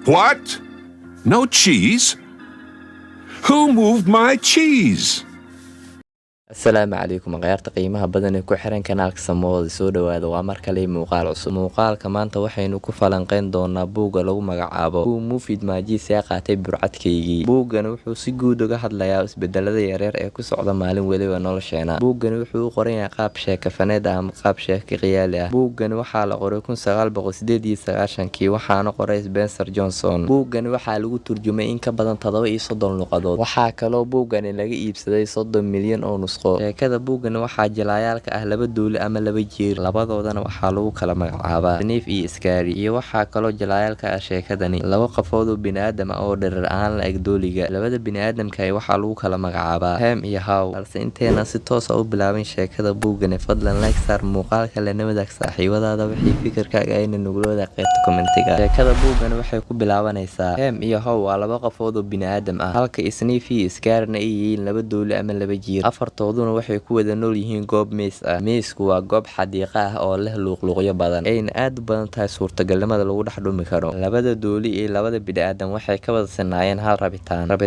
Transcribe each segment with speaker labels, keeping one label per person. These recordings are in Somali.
Speaker 1: What? No cheese? Who moved my cheese?
Speaker 2: asalaamu calaykum qayaarta qiimaha badan ee ku xiran kanaalka Samooda soo dhawaada waa mar kale muuqaal cusub. Muuqaalka maanta waxaynu ku falanqeyn doonaa buugga lagu magacaabo Who Moved My Cheese ee qaatay burcadkaygii. Buuggan wuxuu si guud uga hadlayaa isbedelada yaryar ee ku socda maalin waliba nolosheena. Buuggan wuxuu u qoran yahay qaab sheeko-faneed ama qaab sheeko khiyaali ah. Buuggan waxaa la qoray 1998 waxaana qoray Spencer Johnson. Buuggan waxaa lagu turjumay in ka badan 37 luqadood. Waxaa kaloo buuggan laga iibsaday 30 milyan oo nus. sheekada buuggan waxaa jilaayaalka ah laba duuli ama laba jiir, labadoodana waxaa lagu kala magacaabaa Sniff iyo Scary. iyo waxaa kaloo jilaayaalka ah sheekadani laba qofood oo bini'aadam ah oo dherer ahaan la eg dooliga. labada bini'aadamka waxaa lagu kala magacaabaa Ham iyo Haw. balse inteena si toos ah u bilaabin sheekada buuggan, fadlan like saar muuqaalka lana wadaag saaxiibadaada wixii fikirkaaga ayna nugula wadaag qaybta kommentiga. sheekada buuggan waxay ku bilaabanaysaa Ham iyo Haw waa laba qofood oo bini'aadam ah, halka Sniff iyo Scary ay yihiin laba duuli ama laba jiir. afartooduna waxay ku wada nool yihiin goob mees ah. meesku waa goob xadiiqa ah oo leh luuqluuqyo badan, ayna aad u badan tahay suurtagalnimada lagu dhex dhumi karo. labada dooli iyo labada bini'aadam waxay ka wada sinaayeen hal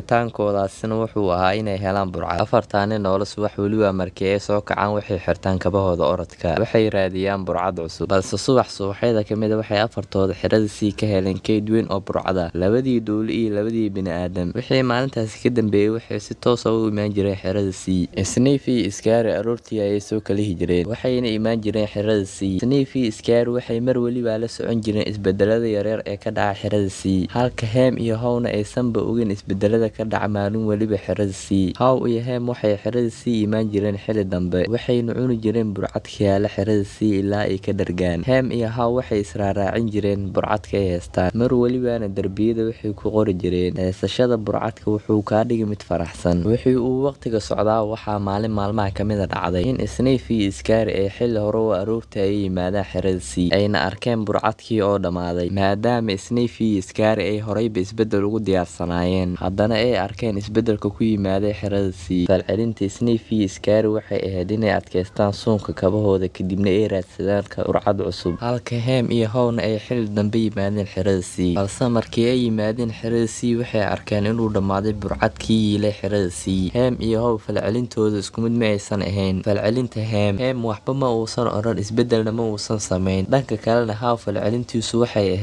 Speaker 2: rabitaankoodaasina wuxuu ahaa inay helaan burcad. afartaani noolo subax weliba markii ay soo kacaan waxay xirtaan kabahooda orodka, waxay raadiyaan burcad cusub. balse subaxyada ka mid waxay afartooda xirada sii ka heleen keyd weyn oo burcad ah. labadii dooli iyo labadii bini'aadam wixii maalintaasi ka dambeeyay waxay si toos ah u imaan jireen xirada sii. Sniff iyo Scary aroortii ayay soo kala hijreen, waxayna imaan jireen xirada sii. Sniff iyo Scary waxay mar waliba la socon jireen isbedelada yaryar ee ka dhaca xirada sii, halka Ham iyo Hawna aysanba ogin isbedelada ka dhaca maalin waliba xirada sii. Haw iyo Ham waxay xirada sii imaan jireen xilli dambe, waxayna cuni jireen burcadka yaala xirada sii ilaa ay ka dhargaan. Ham iyo Haw waxay israaraacin jireen burcadka ay haystaan, mar walibana darbiyada waxay ku qori jireen heesashada burcadka wuxuu kaa dhigi mid faraxsan. wixii uu waqtiga socdaa waxaa maalin maalmaha ka mid dhacday in Sniff iyo Scary ay xilli hore oo aroortii ay yimaadaan xirada sii, ayna arkeen burcadkii oo dhammaaday. maadaama Sniff iyo Scary ay horeyba isbedel ugu diyaarsanaayeen, haddana ay arkeen isbedelka ku yimaaday xirada sii. falcelinta Sniff iyo Scary waxay ahayd inay adkaystaan suunka kabahooda kadibna ay raadsadaan burcad cusub, halka Ham iyo Hawna ay xilli dambe yimaadeen xirada sii. balse markii ay yimaadeen xirada sii waxay arkeen inuu dhammaaday burcadkii yiilay xirada sii. Ham iyo Haw falcelintooda isku mid ma aysan ahayn. falcelinta Ham waxba ma uusan oran, isbedelna ma uusan samayn. dhanka kalena Haw falcelintiisu waxay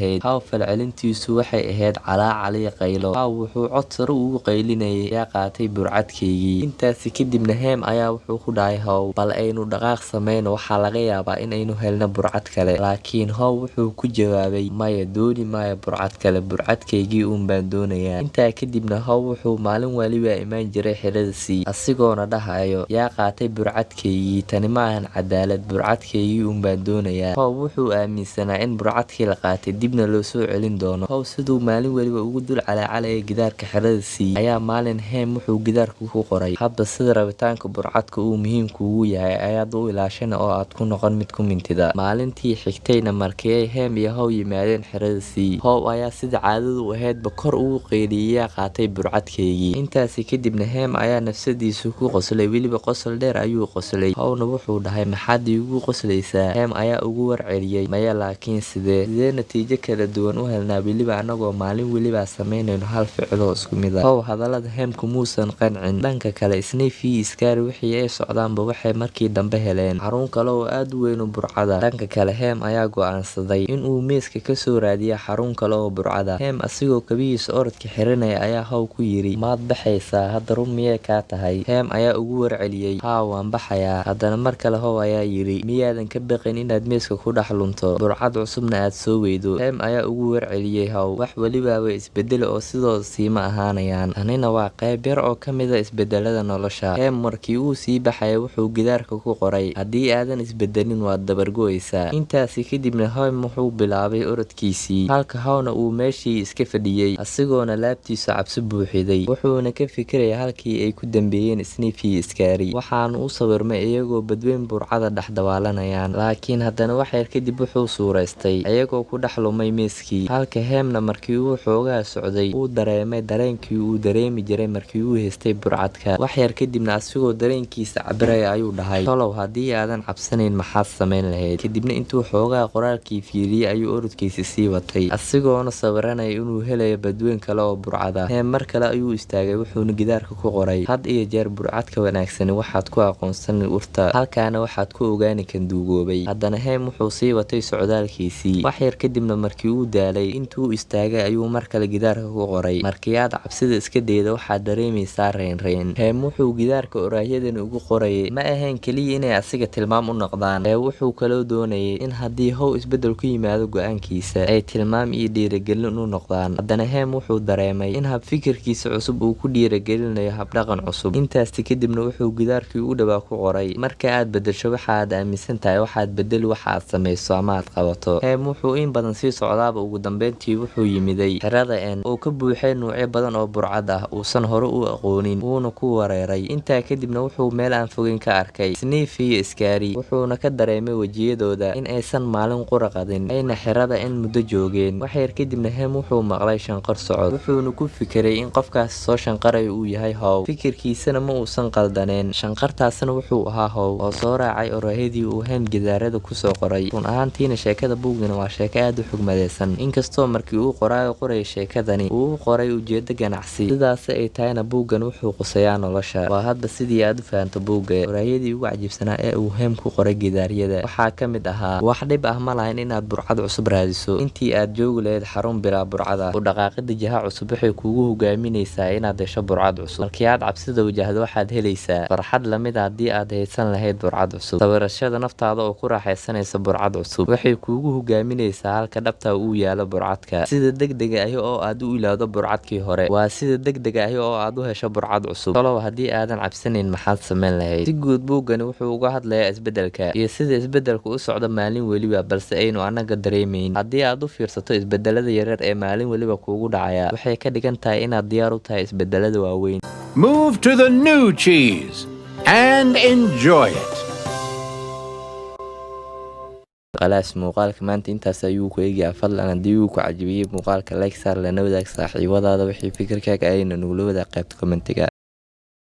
Speaker 2: ahayd calaacali qaylo. Haw wuxuu cod sare ugu qaylinayay yaa qaatay burcadkaygii. intaasi kadibna Ham ayaa wuxuu ku dhahay Haw, bal aynu dhaqaaq samayno, waxaa laga yaabaa in aynu helno burcad kale. laakiin Haw wuxuu ku jawaabay maya, dooni maayo burcad kale, burcadkaygii uun baan doonayaa. intaa kadibna Haw wuxuu maalin waliba imaan jiray xirada sii, asigoona dhahayo yaa qaatay burcadkaygii, tani ma ahan cadaalad, burcadkaygii uun baan doonayaa. Haw wuxuu aaminsanaa in burcadkii la qaatay dibna loo soo celin doono. Haw siduu maalin waliba ugu dul calaacalaya gidaarka xirada sii ayaa maalin Ham wuxuu gidaarka ku qoray, hadba sida rabitaanka burcadka uu muhiimku ugu yahay ayaad u ilaashana oo aad ku noqon mid ku mintida. maalintii xigtayna markii ay Ham iyo Haw yimaadeen xirada sii, Haw ayaa sida caadadu u ahaydba kor ugu qeyliyay yaa qaatay burcadkaygii. intaasi kadibna Ham ayaa nafsadiisu ku qoslay, weliba qosol dheer ayuu qoslay. Hawna wuxuu dhahay maxaad iigu qoslaysaa? Ham ayaa ugu warceliyay maya, laakiin sidee natiijo kala duwan u helnaa weliba anagoo maalin weliba samaynayno hal ficil oo isku mid ah. Haw hadallada Ham kumuusan qancin. dhanka kale Sniff iyo Scary wixii ay socdaanba waxay markii dambe heleen xarun kale oo aad u weyn oo burcada. dhanka kale Ham ayaa go'aansaday inuu meeska ka soo raadiya xarun kale oo burcada. Ham asigoo kabihiisa orodka xiranaya ayaa Haw ku yiri maad baxaysaa hadda, run miyee kaa tahay? Ham ayaa ugu warceliyay haa waan baxayaa. haddana mar kale Haw ayaa yiri miyaadan ka baqin inaad meeska ku dhex lunto, burcad cusubna aad soo weydo? Ham ayaa ugu warceliyay Haw wax weliba way isbedeli oo sidoo siima ahaanayaan, tanina waa qayb yar oo ka mid a isbedelada nolosha. Ham markii uu sii baxaya wuxuu gidaarka ku qoray haddii aadan isbedelin waad dabargo'aysaa. intaasi kadibna Ham wuxuu bilaabay orodkiisii, halka Hawna uu meeshii iska fadhiyay asigoona laabtiisa cabsi buuxiday, wuxuuna ka fikiraya halkii ay ku dambeeyeen Sniff iyo iskaari waxaanu u sawirmay iyagoo badweyn burcada dhex dabaalanayaan. laakiin haddana wax yar kadib wuxuu suuraystay iyagoo ku dhex lumay miiskii, halka Heemna markii uu xoogaa socday uu dareemay dareenkii uu dareemi jiray markii uu haystay burcadka. wax yar kadibna asigoo dareenkiisa cabiraya ayuu dhahay, tolow haddii aadan cabsanayn maxaad samayn lahayd? kadibna intuu xoogaa qoraalkii fiiriyey ayuu orodkiisa sii watay, asigoona sawiranaya inuu helayo badweyn kale oo burcada. Heem mar kale ayuu istaagay wuxuuna gidaarka ku qoray, had iyo jeer burcadka wanaagsani waxaad ku aqoonsan urta, halkaana waxaad ku ogaani kan duugoobay. haddana Heem wuxuu sii watay socdaalkiisii. wax yar kadibna markii uu daalay intuu istaagay ayuu mar kale gidaarka ku qoray, markii aad cabsida iska dayda waxaad dareemaysaa reynreyn. Heem wuxuu gidaarka oraahyadan ugu qorayay ma ahayn keliya inay asiga tilmaam u noqdaan, wuxuu kaloo doonayay in haddii how isbedel ku yimaado go'aankiisa ay tilmaam iyo dhiirigelin u noqdaan. haddana Heem wuxuu dareemay in habfikirkiisa cusub uu ku dhiirigelinayo habdhaqan cusub. intaasti kadibna wuxuu gidaarkii u dhawaa ku qoray, marka aad bedesho waxa aad aaminsan tahay waxaad bedeli waxa aad samayso ama aad qabato. Heem wuxuu in badan sii socdaaba ugu dambeyntii wuxuu yimiday xerada N oo ka buuxay nuucyo badan oo burcad ah uusan hore u aqoonin, wuuna ku wareeray. intaa kadibna wuxuu meel aan fogeyn ka arkay Sniff iyo iskaari, wuxuuna ka dareemay wejiyadooda in aysan maalin qura qadin ayna xerada N muddo joogeen. wax yar kadibna Heem wuxuu maqlay shanqar socod, wuxuuna ku fikiray in qofkaas soo shanqarayo uu yahay How. fikirkiisana ma uusan qaldaneen, shanqartaasna wuxuu ahaa How oo soo raacay oraahadii uu Heem gidaarada kusoo qoray. run ahaantiina sheekada buugana waa sheeko aad u xugmadeysan, inkastoo markii uu qoraya sheekadani uu u qoray ujeedo ganacsi, sidaas ay tahayna buuggan wuxuu quseeyaa nolosha. waa hadda sidii aad u fahanto buugga. oraahadii ugu cajiibsanaa ee uu Heem ku qoray gidaaryada waxaa ka mid ahaa, wax dhib ah ma lahayn inaad burcad cusub raadiso intii aad joogi lahayd xarun bilaa burcada. u dhaqaaqida jiha cusub waxay kuugu hogaaminaysaa inaad hesho burcad cusub. markii aad cabsida wajahdo waxaad helaysaa farxad lamid haddii aad haysan lahayd burcad cusub. sawirashada naftaada oo ku raaxaysanaysa burcad cusub waxay kuugu hogaaminaysaa halka dhabta uu yaalo burcadka. sida degdega ahi oo aad u ilaado burcadkii hore waa sida degdega ahi oo aad u hesho burcad cusub. tolow haddii aadan cabsanayn maxaad samayn lahayd? si guud buuggani wuxuu uga hadlayaa isbedelka iyo sida isbedelku u socdo maalin weliba, balse aynu annaga dareemayn. haddii aad u fiirsato isbedelada yaryar ee maalin weliba kuugu dhacaya waxay ka dhigan tahay inaad diyaar u tahay isbedelada waaweyn.
Speaker 3: Move to the new cheese and enjoy it.
Speaker 2: khalaas muuqaalka maanta intaas ayuu ku eegayaa. fadlan haddii uu ku cajabiyey muuqaalka like saar lana wadaag saaxiibadaada wixii fikirkaaga ayna nugula wadaag qaybta kommentiga.